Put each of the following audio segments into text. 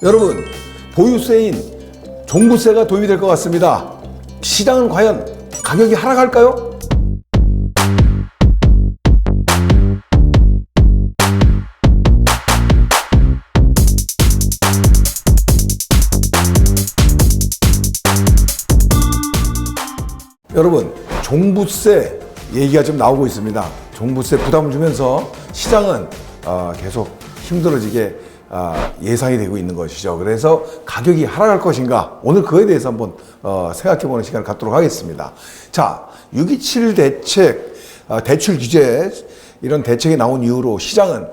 여러분, 보유세인 종부세가 도입이 될 것 같습니다. 시장은 과연 가격이 하락할까요? 여러분, 종부세 얘기가 좀 나오고 있습니다. 종부세 부담을 주면서 시장은 계속 힘들어지게 예상이 되고 있는 것이죠. 그래서 가격이 하락할 것인가? 오늘 그거에 대해서 한번 생각해보는 시간을 갖도록 하겠습니다. 자, 6.27 대책, 대출 규제 이런 대책이 나온 이후로 시장은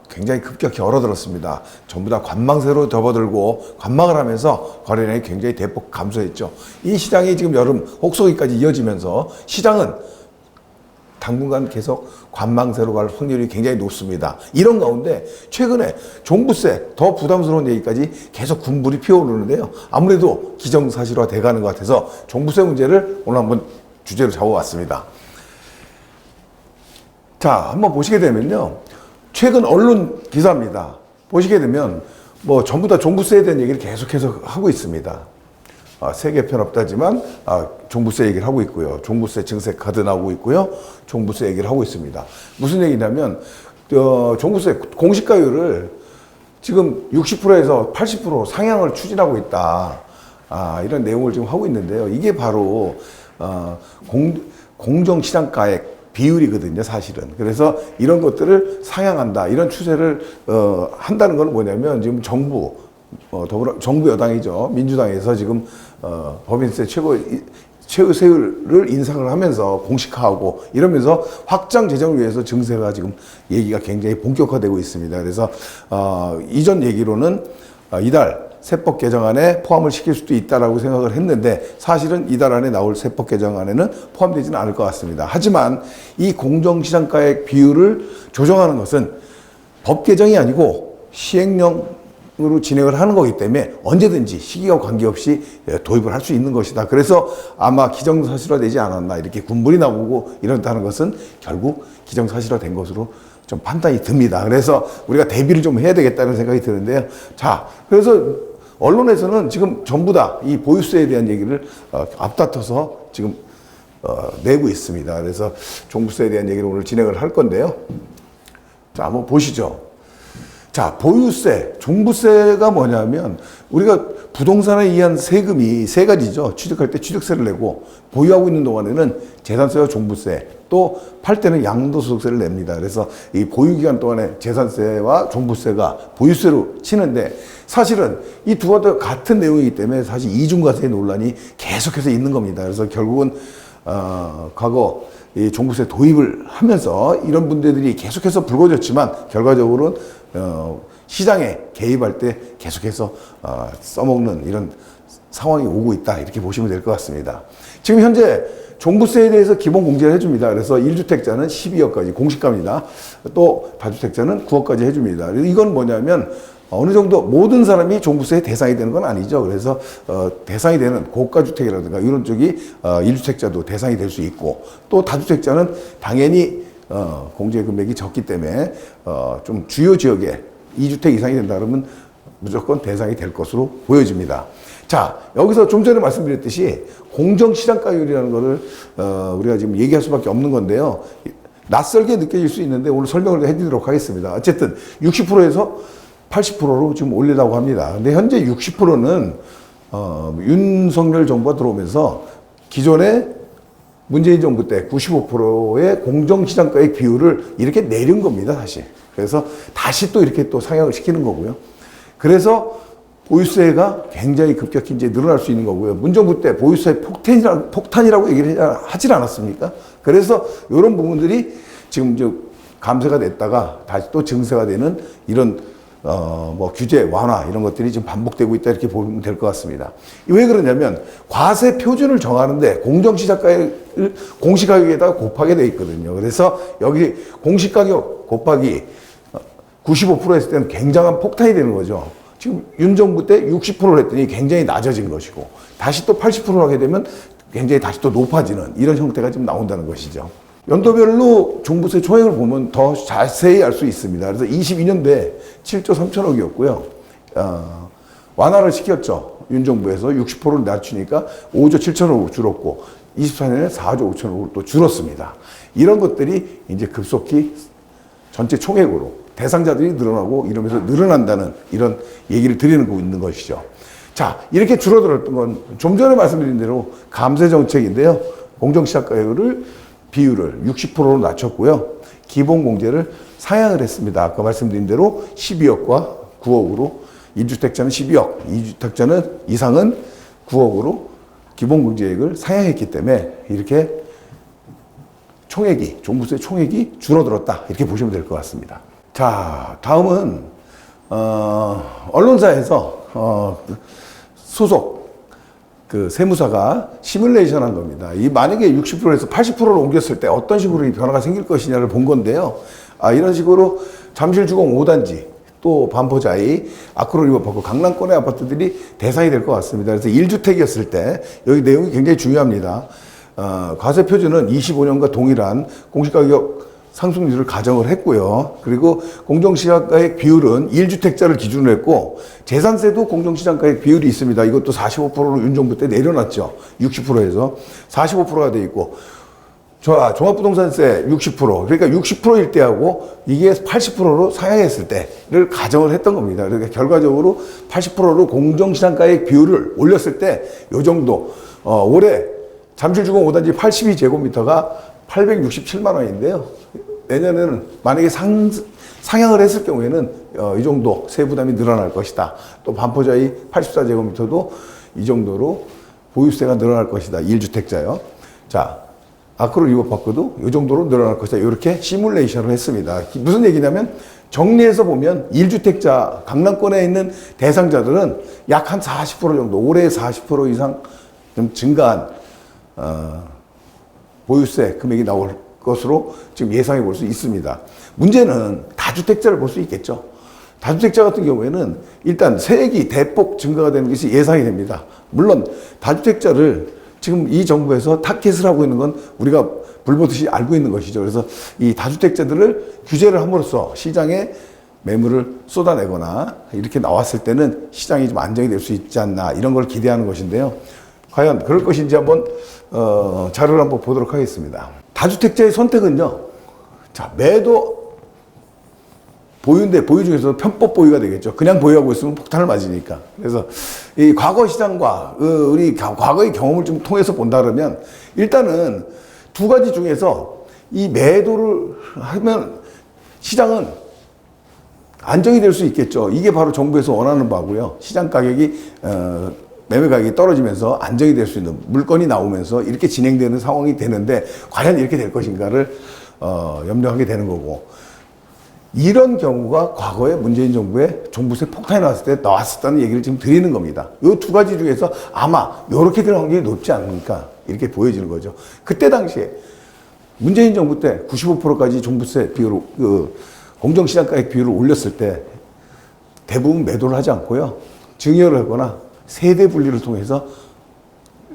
굉장히 급격히 얼어들었습니다. 전부 다 관망세로 접어들고 관망을 하면서 거래량이 굉장히 대폭 감소했죠. 이 시장이 지금 여름 혹서기까지 이어지면서 시장은 당분간 계속 관망세로 갈 확률이 굉장히 높습니다. 이런 가운데 최근에 종부세 더 부담스러운 얘기까지 계속 군불이 피어오르는데요. 아무래도 기정사실화 돼가는 것 같아서 종부세 문제를 오늘 한번 주제로 잡아봤습니다. 자, 한번 보시게 되면요. 최근 언론 기사입니다. 보시게 되면 뭐 전부 다 종부세에 대한 얘기를 계속해서 하고 있습니다. 세계 편없다지만 종부세 얘기를 하고 있고요. 종부세 증세 카드 나오고 있고요. 종부세 얘기를 하고 있습니다. 무슨 얘기냐면 종부세 공시가율을 지금 60%에서 80% 상향을 추진하고 있다. 이런 내용을 지금 하고 있는데요. 이게 바로 공정시장가액 비율이거든요, 사실은. 그래서 이런 것들을 상향한다, 이런 추세를 한다는 건 뭐냐면 지금 정부 여당이죠, 민주당에서 지금 법인세 최고세율을 인상을 하면서 공식화하고 이러면서 확장 재정을 위해서 증세가 지금 얘기가 굉장히 본격화되고 있습니다. 그래서 이전 얘기로는 이달 세법 개정안에 포함을 시킬 수도 있다라고 생각을 했는데 사실은 이달 안에 나올 세법 개정안에는 포함되지는 않을 것 같습니다. 하지만 이 공정시장가액 비율을 조정하는 것은 법 개정이 아니고 시행령으로 진행을 하는 거기 때문에 언제든지 시기와 관계없이 도입을 할 수 있는 것이다. 그래서 아마 기정사실화되지 않았나 이렇게 군불이 나오고 이런다는 것은 결국 기정사실화된 것으로 좀 판단이 듭니다. 그래서 우리가 대비를 좀 해야 되겠다는 생각이 드는데요. 자, 그래서 언론에서는 지금 전부 다 이 보유세에 대한 얘기를 앞다퉈서 지금 내고 있습니다. 그래서 종부세에 대한 얘기를 오늘 진행을 할 건데요. 자, 한번 보시죠. 자, 보유세, 종부세가 뭐냐면 우리가 부동산에 의한 세금이 세 가지죠. 취득할 때 취득세를 내고 보유하고 있는 동안에는 재산세와 종부세, 또 팔 때는 양도소득세를 냅니다. 그래서 이 보유기간 동안에 재산세와 종부세가 보유세로 치는데 사실은 이 두 가지가 같은 내용이기 때문에 사실 이중과세 논란이 계속해서 있는 겁니다. 그래서 결국은 과거 이 종부세 도입을 하면서 이런 문제들이 계속해서 불거졌지만 결과적으로는 시장에 개입할 때 계속해서 써먹는 이런 상황이 오고 있다, 이렇게 보시면 될 것 같습니다. 지금 현재 종부세에 대해서 기본 공제를 해줍니다. 그래서 1주택자는 12억까지 공시가입니다. 또 다주택자는 9억까지 해줍니다. 이건 뭐냐면 어느 정도 모든 사람이 종부세의 대상이 되는 건 아니죠. 그래서 대상이 되는 고가주택이라든가 이런 쪽이 1주택자도 대상이 될 수 있고, 또 다주택자는 당연히 공제 금액이 적기 때문에 좀 주요 지역에 2주택 이상이 된다 그러면 무조건 대상이 될 것으로 보여집니다. 자, 여기서 좀 전에 말씀드렸듯이 공정시장가율이라는 거를 우리가 지금 얘기할 수밖에 없는 건데요. 낯설게 느껴질 수 있는데 오늘 설명을 해드리도록 하겠습니다. 어쨌든 60%에서 80%로 지금 올리려고 합니다. 근데 현재 60%는 윤석열 정부가 들어오면서 기존에 문재인 정부 때 95%의 공정시장가액 비율을 이렇게 내린 겁니다, 사실. 그래서 다시 또 이렇게 또 상향을 시키는 거고요. 그래서 보유세가 굉장히 급격히 이제 늘어날 수 있는 거고요. 문정부 때 보유세 폭탄이라고 얘기를 하질 않았습니까? 그래서 이런 부분들이 지금 이제 감세가 됐다가 다시 또 증세가 되는 이런 뭐 규제 완화 이런 것들이 지금 반복되고 있다, 이렇게 보면 될 것 같습니다. 왜 그러냐면 과세 표준을 정하는데 공정시장가액을 공시가격에다가 곱하게 돼 있거든요. 그래서 여기 공시가격 곱하기 95% 했을 때는 굉장한 폭탄이 되는 거죠. 지금 윤 정부 때 60%를 했더니 굉장히 낮아진 것이고, 다시 또 80%를 하게 되면 굉장히 다시 또 높아지는 이런 형태가 지금 나온다는 것이죠. 연도별로 종부세 총액을 보면 더 자세히 알 수 있습니다. 그래서 22년도에 7조 3천억이었고요. 완화를 시켰죠. 윤 정부에서 60%를 낮추니까 5조 7천억으로 줄었고 24년에 4조 5천억으로 또 줄었습니다. 이런 것들이 이제 급속히 전체 총액으로 대상자들이 늘어나고 이러면서 늘어난다는 이런 얘기를 드리는 거 있는 것이죠. 자, 이렇게 줄어들었던 건 좀 전에 말씀드린 대로 감세 정책인데요. 공정시장가격을 비율을 60%로 낮췄고요. 기본공제를 상향을 했습니다. 아까 말씀드린 대로 12억과 9억으로 1주택자는 12억, 2주택자는 이상은 9억으로 기본공제액을 상향했기 때문에 이렇게 총액이, 종부세 총액이 줄어들었다. 이렇게 보시면 될 것 같습니다. 자, 다음은, 언론사에서, 소속 그 세무사가 시뮬레이션 한 겁니다. 이 만약에 60%에서 80%를 옮겼을 때 어떤 식으로 이 변화가 생길 것이냐를 본 건데요. 이런 식으로 잠실주공 5단지, 또 반포자이, 아크로 리버파크, 강남권의 아파트들이 대상이 될 것 같습니다. 그래서 1주택이었을 때 여기 내용이 굉장히 중요합니다. 과세 표준은 25년과 동일한 공시가격 상승률을 가정을 했고요. 그리고 공정시장가액 비율은 1주택자를 기준으로 했고 재산세도 공정시장가액 비율이 있습니다. 이것도 45%로 윤정부 때 내려놨죠. 60%에서 45%가 돼 있고 종합부동산세 60%, 그러니까 60%일 때하고 이게 80%로 상향했을 때를 가정을 했던 겁니다. 그러니까 결과적으로 80%로 공정시장가액 비율을 올렸을 때 요 정도, 올해 잠실주공 5단지 82제곱미터가 867만 원인데요. 내년에는 만약에 상향을 했을 경우에는 이 정도 세부담이 늘어날 것이다. 또 반포자이 84제곱미터도 이 정도로 보유세가 늘어날 것이다. 1주택자요. 자, 아크로 리버파크도 이 정도로 늘어날 것이다. 이렇게 시뮬레이션을 했습니다. 무슨 얘기냐면 정리해서 보면 1주택자 강남권에 있는 대상자들은 약 한 40% 정도, 올해 40% 이상 좀 증가한 보유세 금액이 나올 것으로 지금 예상해 볼 수 있습니다. 문제는 다주택자를 볼 수 있겠죠. 다주택자 같은 경우에는 일단 세액이 대폭 증가가 되는 것이 예상이 됩니다. 물론 다주택자를 지금 이 정부에서 타켓을 하고 있는 건 우리가 불보듯이 알고 있는 것이죠. 그래서 이 다주택자들을 규제를 함으로써 시장에 매물을 쏟아내거나 이렇게 나왔을 때는 시장이 좀 안정이 될 수 있지 않나 이런 걸 기대하는 것인데요. 과연 그럴 것인지 한번 자료를 한번 보도록 하겠습니다. 다주택자의 선택은요. 자, 매도 보유인데 보유 중에서 편법 보유가 되겠죠. 그냥 보유하고 있으면 폭탄을 맞으니까. 그래서 이 과거 시장과 우리 과거의 경험을 좀 통해서 본다 그러면 일단은 두 가지 중에서 이 매도를 하면 시장은 안정이 될 수 있겠죠. 이게 바로 정부에서 원하는 바고요. 시장 가격이 매매 가격이 떨어지면서 안정이 될 수 있는 물건이 나오면서 이렇게 진행되는 상황이 되는데 과연 이렇게 될 것인가를 염려하게 되는 거고, 이런 경우가 과거에 문재인 정부의 종부세 폭탄이 나왔을 때 나왔었다는 얘기를 지금 드리는 겁니다. 이 두 가지 중에서 아마 이렇게 될 확률이 높지 않습니까? 이렇게 보여지는 거죠. 그때 당시에 문재인 정부 때 95%까지 종부세 비율을, 공정시장가액 비율을 올렸을 때 대부분 매도를 하지 않고요. 증여를 하거나 세대 분리를 통해서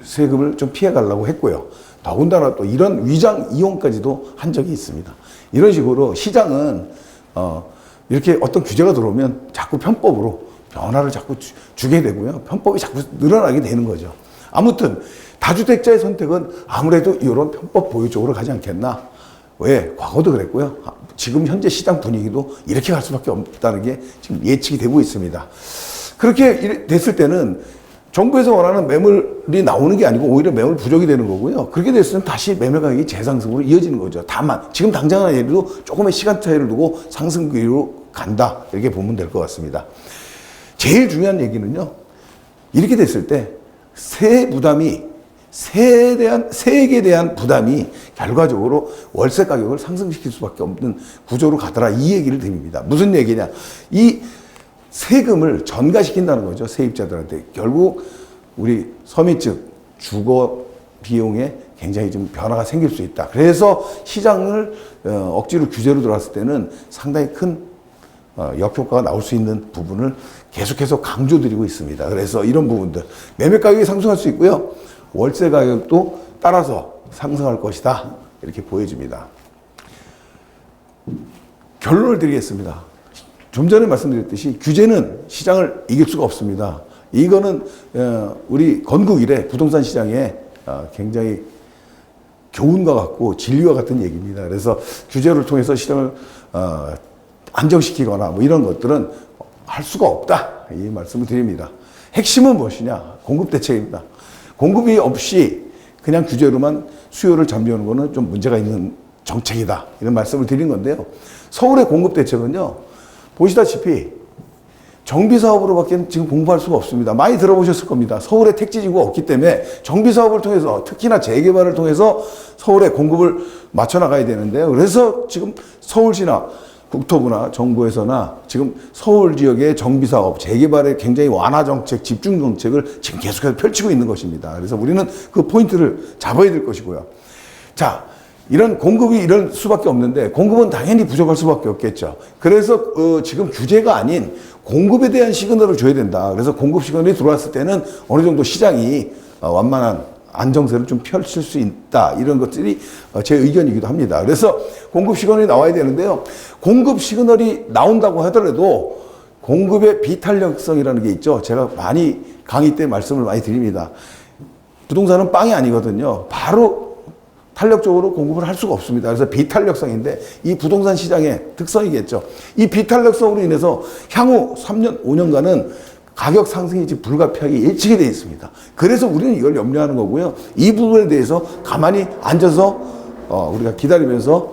세금을 좀 피해 가려고 했고요. 더군다나 또 이런 위장 이용까지도 한 적이 있습니다. 이런 식으로 시장은 이렇게 어떤 규제가 들어오면 자꾸 편법으로 변화를 자꾸 주게 되고요. 편법이 자꾸 늘어나게 되는 거죠. 아무튼 다주택자의 선택은 아무래도 이런 편법 보유 쪽으로 가지 않겠나. 왜? 과거도 그랬고요. 지금 현재 시장 분위기도 이렇게 갈 수밖에 없다는 게 지금 예측이 되고 있습니다. 그렇게 됐을 때는 정부에서 원하는 매물이 나오는 게 아니고 오히려 매물 부족이 되는 거고요. 그렇게 됐으면 다시 매매 가격이 재상승으로 이어지는 거죠. 다만 지금 당장 예도 조금의 시간 차이를 두고 상승기로 간다. 이렇게 보면 될 것 같습니다. 제일 중요한 얘기는요. 이렇게 됐을 때 세 부담이 세액에 대한 부담이 결과적으로 월세 가격을 상승시킬 수밖에 없는 구조로 가더라. 이 얘기를 드립니다. 무슨 얘기냐. 이 세금을 전가시킨다는 거죠. 세입자들한테. 결국 우리 서민 측 주거 비용에 굉장히 좀 변화가 생길 수 있다. 그래서 시장을 억지로 규제로 들어왔을 때는 상당히 큰 역효과가 나올 수 있는 부분을 계속해서 강조드리고 있습니다. 그래서 이런 부분들. 매매 가격이 상승할 수 있고요. 월세 가격도 따라서 상승할 것이다. 이렇게 보여집니다. 결론을 드리겠습니다. 좀 전에 말씀드렸듯이 규제는 시장을 이길 수가 없습니다. 이거는 우리 건국 이래 부동산 시장에 굉장히 교훈과 같고 진리와 같은 얘기입니다. 그래서 규제를 통해서 시장을 안정시키거나 뭐 이런 것들은 할 수가 없다. 이 말씀을 드립니다. 핵심은 무엇이냐? 공급 대책입니다. 공급이 없이 그냥 규제로만 수요를 잠재우는 것은 좀 문제가 있는 정책이다. 이런 말씀을 드린 건데요. 서울의 공급 대책은요, 보시다시피 정비사업으로밖에 지금 공부할 수가 없습니다. 많이 들어보셨을 겁니다. 서울에 택지지구가 없기 때문에 정비사업을 통해서, 특히나 재개발을 통해서 서울의 공급을 맞춰나가야 되는데요. 그래서 지금 서울시나 국토부나 정부에서나 지금 서울 지역의 정비사업, 재개발에 굉장히 완화 정책, 집중 정책을 지금 계속해서 펼치고 있는 것입니다. 그래서 우리는 그 포인트를 잡아야 될 것이고요. 자, 이런 공급이 이럴 수밖에 없는데 공급은 당연히 부족할 수밖에 없겠죠. 그래서 지금 규제가 아닌 공급에 대한 시그널을 줘야 된다. 그래서 공급 시그널이 들어왔을 때는 어느 정도 시장이 완만한 안정세를 좀 펼칠 수 있다. 이런 것들이 제 의견이기도 합니다. 그래서 공급 시그널이 나와야 되는데요. 공급 시그널이 나온다고 하더라도 공급의 비탄력성이라는 게 있죠. 제가 많이 강의 때 말씀을 많이 드립니다. 부동산은 빵이 아니거든요. 바로 탄력적으로 공급을 할 수가 없습니다. 그래서 비탄력성인데 이 부동산 시장의 특성이겠죠. 이 비탄력성으로 인해서 향후 3년, 5년간은 가격 상승이 지금 불가피하게 예측이 되어 있습니다. 그래서 우리는 이걸 염려하는 거고요. 이 부분에 대해서 가만히 앉아서 우리가 기다리면서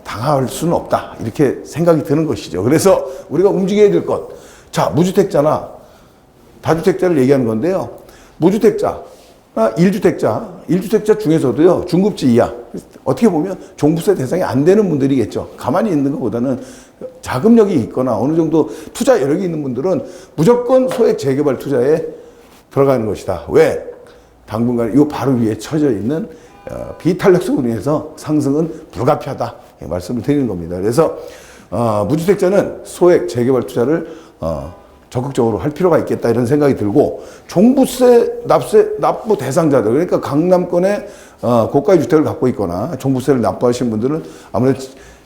당할 수는 없다. 이렇게 생각이 드는 것이죠. 그래서 우리가 움직여야 될 것. 자, 무주택자나 다주택자를 얘기하는 건데요. 무주택자, 1주택자 중에서도요, 중급지 이하. 어떻게 보면 종부세 대상이 안 되는 분들이겠죠. 가만히 있는 것보다는 자금력이 있거나 어느 정도 투자 여력이 있는 분들은 무조건 소액 재개발 투자에 들어가는 것이다. 왜? 당분간 이 바로 위에 처져 있는 비탄력성으로 인해서 상승은 불가피하다. 말씀을 드리는 겁니다. 그래서 무주택자는 소액 재개발 투자를 적극적으로 할 필요가 있겠다 이런 생각이 들고, 종부세 납부 대상자들, 그러니까 강남권에 고가의 주택을 갖고 있거나 종부세를 납부하시는 분들은 아무래도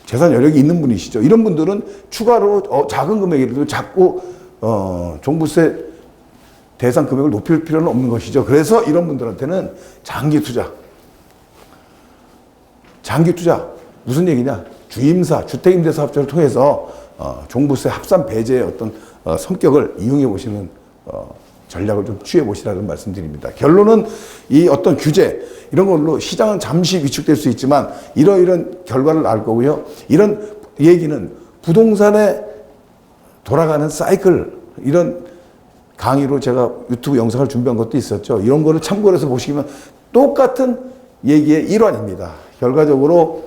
재산 여력이 있는 분이시죠. 이런 분들은 추가로 작은 금액이라도 자꾸 종부세 대상 금액을 높일 필요는 없는 것이죠. 그래서 이런 분들한테는 장기 투자 무슨 얘기냐? 주임사, 주택임대사업자를 통해서 종부세 합산 배제의 어떤 성격을 이용해 보시는 전략을 좀 취해 보시라는 말씀드립니다. 결론은 이 어떤 규제 이런 걸로 시장은 잠시 위축될 수 있지만 이런 결과를 알 거고요. 이런 얘기는 부동산에 돌아가는 사이클, 이런 강의로 제가 유튜브 영상을 준비한 것도 있었죠. 이런 거를 참고를 해서 보시면 똑같은 얘기의 일환입니다. 결과적으로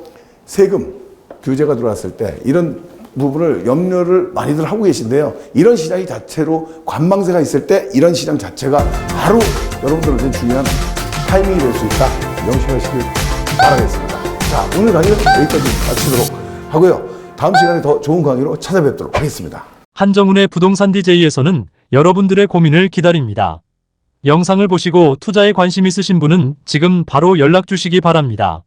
세금 규제가 들어왔을 때 이런 부분을 염려를 많이들 하고 계신데요. 이런 시장이 자체로 관망세가 있을 때 이런 시장 자체가 바로 여러분들한테 중요한 타이밍이 될 수 있다. 명심하시길 바라겠습니다. 자, 오늘 강의는 여기까지 마치도록 하고요. 다음 시간에 더 좋은 강의로 찾아뵙도록 하겠습니다. 한정훈의 부동산 DJ에서는 여러분들의 고민을 기다립니다. 영상을 보시고 투자에 관심 있으신 분은 지금 바로 연락 주시기 바랍니다.